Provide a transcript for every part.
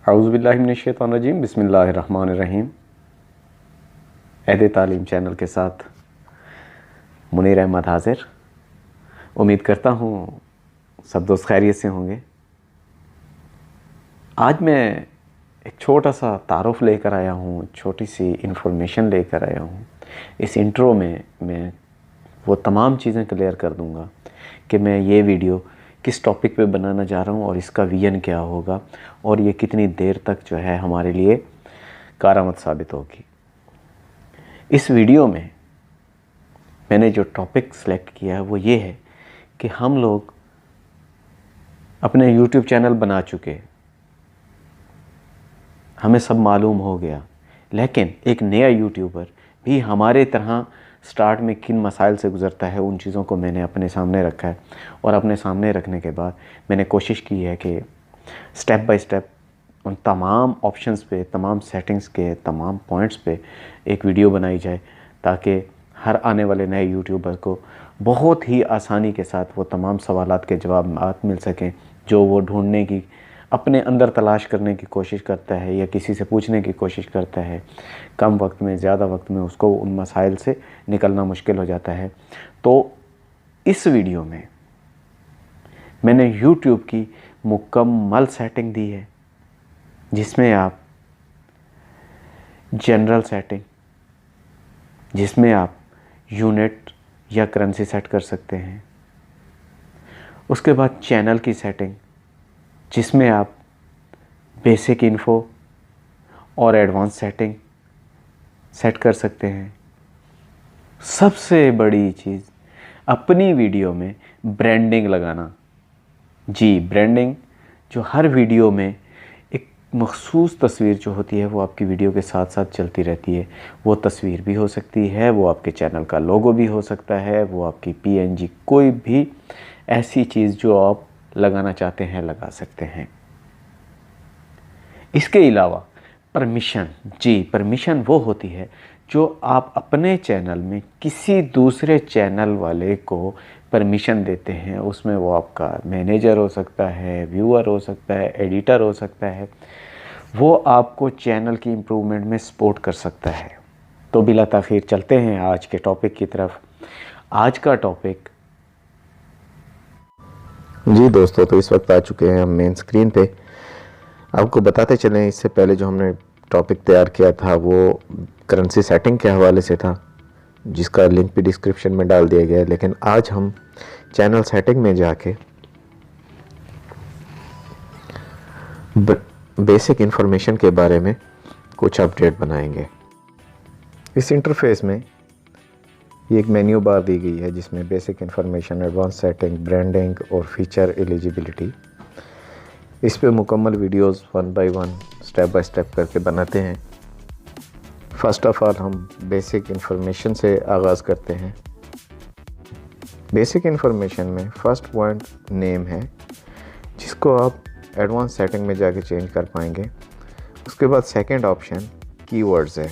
औज़ुबिल्लाहिमिनश्शैतानिर्रजीम बिस्मिल्लाहिर्रहमानिर्रहीम। अहद तालीम चैनल के साथ मुनीर अहमद हाज़िर। उम्मीद करता हूँ सब दोस्त खैरियत से होंगे। आज मैं एक छोटा सा तारुफ़ लेकर आया हूँ, छोटी सी इन्फॉर्मेशन लेकर आया हूँ। इस इंट्रो में मैं वो तमाम चीज़ें क्लियर कर दूँगा कि मैं ये वीडियो किस टॉपिक पे बनाना जा रहा हूँ और इसका विज़न क्या होगा और ये कितनी देर तक जो है हमारे लिए कारआमद साबित होगी। इस वीडियो में मैंने जो टॉपिक सेलेक्ट किया है वो ये है कि हम लोग अपने यूट्यूब चैनल बना चुके, हमें सब मालूम हो गया, लेकिन एक नया यूट्यूबर भी हमारे तरह स्टार्ट में किन मसाइल से गुज़रता है, उन चीज़ों को मैंने अपने सामने रखा है। और अपने सामने रखने के बाद मैंने कोशिश की है कि स्टेप बाय स्टेप उन तमाम ऑप्शंस पे, तमाम सेटिंग्स के तमाम पॉइंट्स पे एक वीडियो बनाई जाए, ताकि हर आने वाले नए यूट्यूबर को बहुत ही आसानी के साथ वो तमाम सवालात के जवाब मिल सकें जो वो ढूंढने की, अपने अंदर तलाश करने की कोशिश करता है या किसी से पूछने की कोशिश करता है। कम वक्त में, ज़्यादा वक्त में उसको उन मसाइल से निकलना मुश्किल हो जाता है। तो इस वीडियो में मैंने YouTube की मुकम्मल सेटिंग दी है, जिसमें आप जनरल सेटिंग, जिसमें आप यूनिट या करेंसी सेट कर सकते हैं। उसके बाद चैनल की सेटिंग, जिसमें आप बेसिक इन्फो और एडवांस सेटिंग सेट कर सकते हैं। सबसे बड़ी चीज़, अपनी वीडियो में ब्रांडिंग लगाना। जी, ब्रांडिंग, जो हर वीडियो में एक मखसूस तस्वीर जो होती है वो आपकी वीडियो के साथ साथ चलती रहती है। वो तस्वीर भी हो सकती है, वो आपके चैनल का लोगो भी हो सकता है, वो आपकी PNG, कोई भी ऐसी चीज़ जो आप लगाना चाहते हैं लगा सकते हैं। इसके अलावा परमिशन, जी, परमिशन वो होती है जो आप अपने चैनल में किसी दूसरे चैनल वाले को परमिशन देते हैं। उसमें वो आपका मैनेजर हो सकता है, व्यूअर हो सकता है, एडिटर हो सकता है। वो आपको चैनल की इम्प्रूवमेंट में सपोर्ट कर सकता है। तो बिला ताख़ीर चलते हैं आज के टॉपिक की तरफ। आज का टॉपिक, जी दोस्तों, तो इस वक्त आ चुके हैं हम मेन स्क्रीन पे। आपको बताते चलें, इससे पहले जो हमने टॉपिक तैयार किया था वो करेंसी सेटिंग के हवाले से था, जिसका लिंक भी डिस्क्रिप्शन में डाल दिया गया है। लेकिन आज हम चैनल सेटिंग में जाके बेसिक इन्फॉर्मेशन के बारे में कुछ अपडेट बनाएंगे। इस इंटरफेस में ये एक मेन्यू बार दी गई है, जिसमें basic information, advance setting, branding और फीचर एलिजिबिलिटी। इस पे मुकम्मल videos 1 by 1 step by step करके बनाते हैं। फर्स्ट ऑफ ऑल हम बेसिक इन्फॉर्मेशन से आगाज़ करते हैं। बेसिक इन्फॉर्मेशन में फर्स्ट पॉइंट नेम है, जिसको आप एडवांस सेटिंग में जाके चेंज कर पाएंगे। उसके बाद सेकंड ऑप्शन कीवर्ड्स है।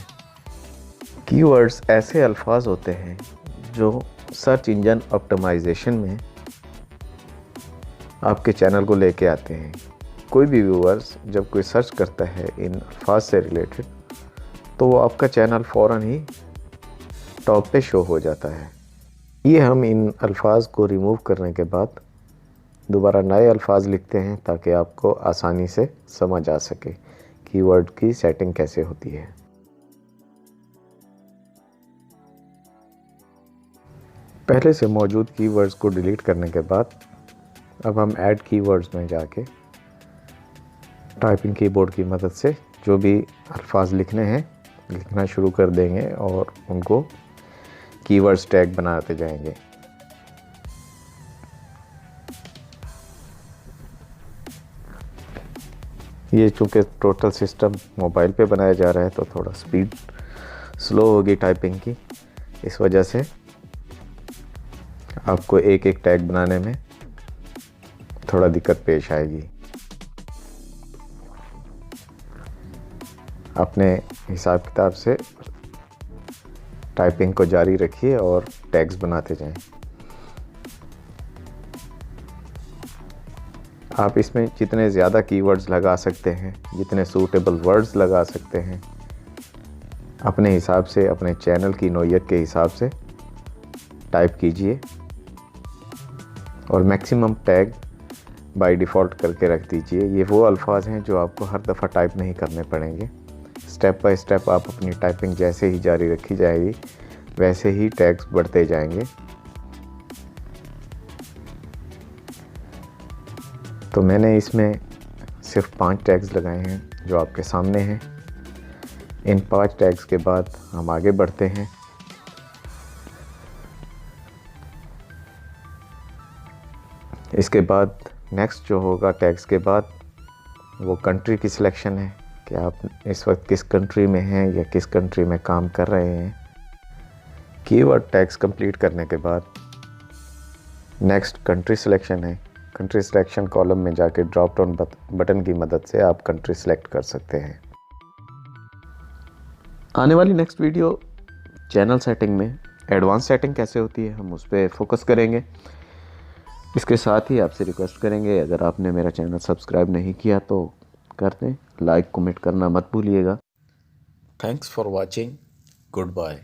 कीवर्ड्स ऐसे अल्फाज होते हैं जो सर्च इंजन ऑप्टिमाइजेशन में आपके चैनल को लेके आते हैं। कोई भी व्यूअर्स जब कोई सर्च करता है इन अल्फाज से रिलेटेड, तो वो आपका चैनल फ़ौरन ही टॉप पे शो हो जाता है। ये हम इन अल्फाज को रिमूव करने के बाद दोबारा नए अल्फाज लिखते हैं, ताकि आपको आसानी से समझ आ सके कीवर्ड की सेटिंग कैसे होती है। पहले से मौजूद कीवर्ड्स को डिलीट करने के बाद अब हम ऐड कीवर्ड्स में जाके टाइपिंग कीबोर्ड की मदद से जो भी अल्फाज लिखने हैं लिखना शुरू कर देंगे और उनको कीवर्ड्स टैग बनाते जाएंगे। ये चूँकि टोटल सिस्टम मोबाइल पे बनाया जा रहा है, तो थोड़ा स्पीड स्लो होगी टाइपिंग की। इस वजह से आपको एक एक टैग बनाने में थोड़ा दिक्कत पेश आएगी। अपने हिसाब किताब से टाइपिंग को जारी रखिए और टैग्स बनाते जाएं। आप इसमें जितने ज़्यादा कीवर्ड्स लगा सकते हैं, जितने सूटेबल वर्ड्स लगा सकते हैं, अपने हिसाब से, अपने चैनल की नौइयत के हिसाब से टाइप कीजिए और मैक्सिमम टैग बाय डिफ़ॉल्ट करके रख दीजिए। ये वो अल्फाज हैं जो आपको हर दफ़ा टाइप नहीं करने पड़ेंगे। स्टेप बाय स्टेप आप अपनी टाइपिंग जैसे ही जारी रखी जाएगी वैसे ही टैग्स बढ़ते जाएंगे। तो मैंने इसमें सिर्फ 5 टैग्स लगाए हैं जो आपके सामने हैं। इन 5 टैग्स के बाद हम आगे बढ़ते हैं। इसके बाद नेक्स्ट जो होगा टैग्स के बाद वो कंट्री की सिलेक्शन है कि आप इस वक्त किस कंट्री में हैं या किस कंट्री में काम कर रहे हैं। कीवर्ड टैग्स कंप्लीट करने के बाद नेक्स्ट कंट्री सिलेक्शन है। कंट्री सिलेक्शन कॉलम में जाके ड्रॉप डाउन बटन की मदद से आप कंट्री सिलेक्ट कर सकते हैं। आने वाली नेक्स्ट वीडियो चैनल सेटिंग में एडवांस सेटिंग कैसे होती है हम उस पर फोकस करेंगे। इसके साथ ही आपसे रिक्वेस्ट करेंगे, अगर आपने मेरा चैनल सब्सक्राइब नहीं किया तो कर दें, लाइक कमेंट करना मत भूलिएगा। Thanks for watching. Good bye.